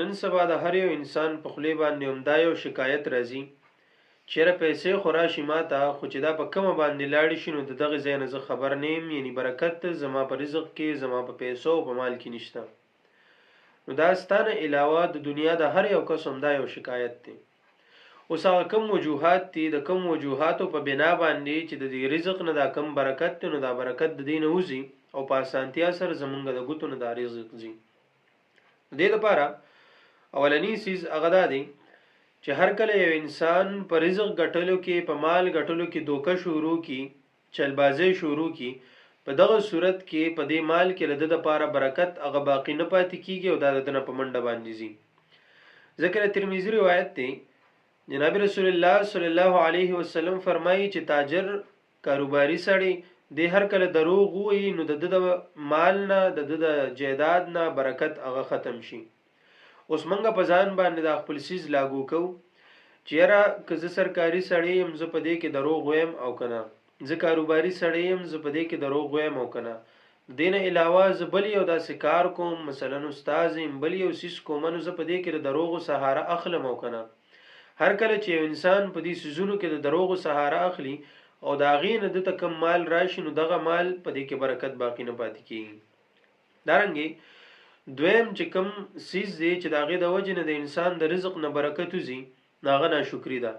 نن سبا د هر یو انسان په خولې باندې همدا یو شکایت راځي، چیرې پیسې خو راشي ماته، خو چې دا په کومه باندې لاړې شي نو د دغه ځای نه زه خبر نه یم، یعنی برکت زما په رزق کې، زما په پیسو او په مال کې نشته. نو دا ستانه علاوه د دنیا د هر یو کس همدا یو شکایت دی. اوس هغه کم وجوهات دي، د کم وجوهاتو په بنا باندې چې د دې رزق نه دا کم برکت دی، نو دا برکت د دې نه وځي او په اسانتیا سره زمونږ د ګوتو نه دا رزق ځي. د دې لپاره اولنی سیز هغه دا دی چې هر کله یو انسان په رزق ګټلو کې، په مال ګټلو کې دوکه شروع کی، چلبازي شروع کی، په دغه صورت کې په دې مال کې لده د پاره برکت هغه باقی نه پاتې کیږي او دا دنه په منډه باندې زی. ذکر ترمذی روایت دی، جناب رسول الله صلی الله علیه وسلم فرمایي چې تاجر کاروباری سړی د هر کله دروغ وي نو د مال نه، د جیداد نه برکت هغه ختم شي. اوس منګه په ځان باندې د خپل سیز لاګو کو چیرې که زه سرکاري سړی يم زه په دې کې دروغ وایم او کنه، زه کاروباري سړی يم زه په دې کې دروغ وایم او کنه، دین علاوه زه بل یو داسې کار کوم، مثلا استاد يم بل یو سیس کوم نو زه په دې کې د دروغ سهاره اخلم او کنه. هر کله چې انسان په دې سيزونو کې د دروغ سهاره اخلي او دا غینه د تکم مال راشي نو دغه مال په دې کې برکت باقی نه پاتې کیږي. دارنګي دویم چې کوم سیز دی چې داغه د وجه نه د انسان د رزق نه برکت وزي، ناغه ناشکری ده.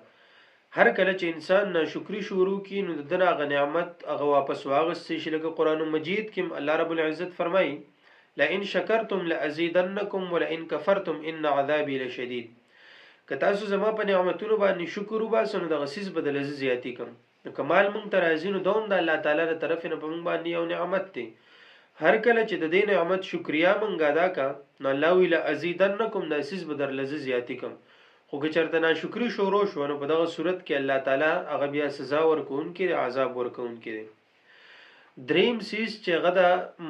هر کله چې انسان ناشکری شروع کی نو دغه نعمت هغه واپس واغستې شي. لکه قران مجید کې الله رب العزت فرمایي لئن شکرتم لازیدنکم ولئن کفرتم ان عذابی لشدید. که تاسو زما په نعمتونو باندې شکر وباسئ نو دغه سیز بدل زیاتی کوم. نو کمال مونږ ته راځي نو دوم د الله تعالی تر طرف نه په مونږ باندې یو نعمت دی. هر کله چې د دې نعمت شکریا مونږ ادا کا نو الله ویل ازیدنکم د سیز بدل زیاتی کوم. خو که چرته ناشکری شروع شو نو په دغه صورت کې الله تعالی هغه بیا سزا ورکون کې، عذاب ورکون کې. دریم سیز چې هغه د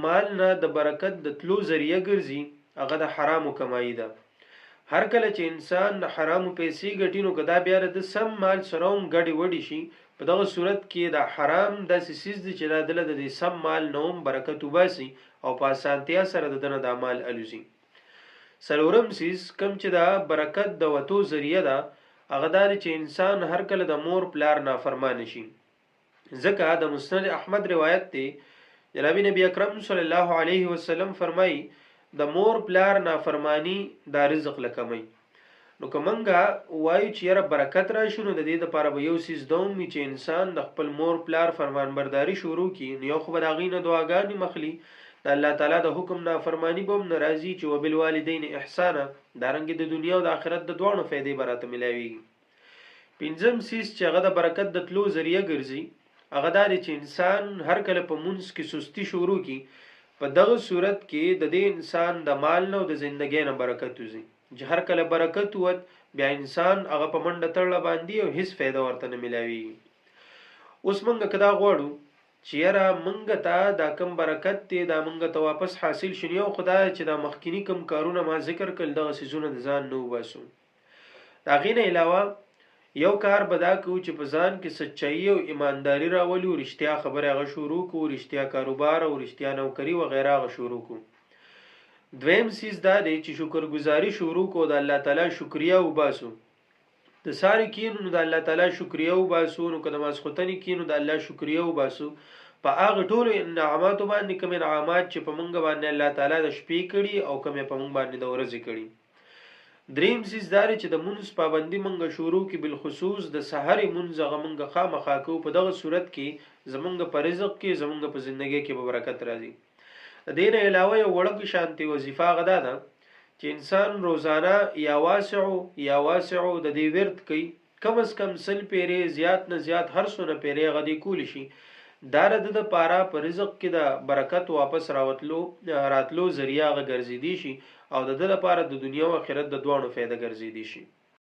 مال نه د برکت د تلو ذریعہ ګرځي هغه د حرامو کمایي ده. هر کله چې انسان د حرامو پیسې ګټي نو کدا بیا د سم مال سروم ګډي وډي شي، په دغه صورت کې د حرام د سیس دي چې رادله د سم مال نوم برکت وباسي او په اسانتیا سره د دنه د مال الوزي. سلورم سیس کم چې دا برکت د وتو ذریعہ ده هغه دا چې انسان هر کله د مور پلار نافرمان شي. ځکه د مسند احمد روایت دی جناب نبی اکرم صلی الله علیه وسلم فرمایي د مور پلار نافرمانی دا رزق لکمي. نو کومنګه وایي چې یاره برکت راشي نو د دې لپاره به یو سیس دوم چې انسان د خپل مور پلار فرمانبرداري شروع کړي نو یو خو به هغې نه دعاګانې مخلي، د الله تعالی د حکم نافرمانی به هم ناراضي چې وبالوالدین احسانا، دارنګې د دنیا او د آخرت د دواړو فایدې به راته ملاویږي. پنځم سیس چې هغه د برکت د تلو ذریعہ ګرځي هغه دا دی چې انسان هر کله په مونځ کې سستی شروع کړي، په دغه صورت کې د دې انسان د مال نه او د ژوندۍ نه برکت وځي. چې هر کله برکت وت بیا انسان هغه په منډه تړله باندې او هیڅ فایده ورته نه ملاوي. اوس مونږ کدا غواړو چې یاره مونږ ته دا کم برکت دی دا مونږ ته واپس حاصل شي، او خدای چې دا مخکینی کم کارونه ما ذکر کړل دغه سيزونه د ځان نو وباسو. دا غینه علاوه یو کار بدا کو چې په ځان کې سچایي او ایمانداری راولي او رښتیا خبره هغه شروع کو، رښتیا کاروبار او رښتیا نوکری و غیره هغه شروع کو. دویم سیز دا دی چې شکرګزاري شروع کو، د الله تعالی شکریا وباسو. د ساری کینو د الله تعالی شکریا وباسو، نو کله ماسختنی کینو د الله شکریا وباسو په هغه ټولو انعاماتو باندې کوم انعامات چې په مونږ باندې الله تعالی د شپې کړي او کوم په مونږ باندې د ورځې کړي. دریم سیز داري چې د مونږ پابندي مونږ شروع کی بالخصوص د سحر مونږ غمنګ خامخا کو، په دغه صورت کې زمونږ په رزق کې زمونږ په ژوندۍ کې به برکت راځي. دین علاوه یو وړوکی شانتي وظیفه غدا ده چې انسان روزانه یا واسع د دې ورت کوي، کم از کم سل پیری زیات نه زیات هر سونه پیری غدي کول شي. دا د پاره په رزق کې د برکت واپس راتلو ذریعہ غ ګرځیدي شي او د لپاره د دنیا او آخرت د دوه فائدہ ګرځیدي شي.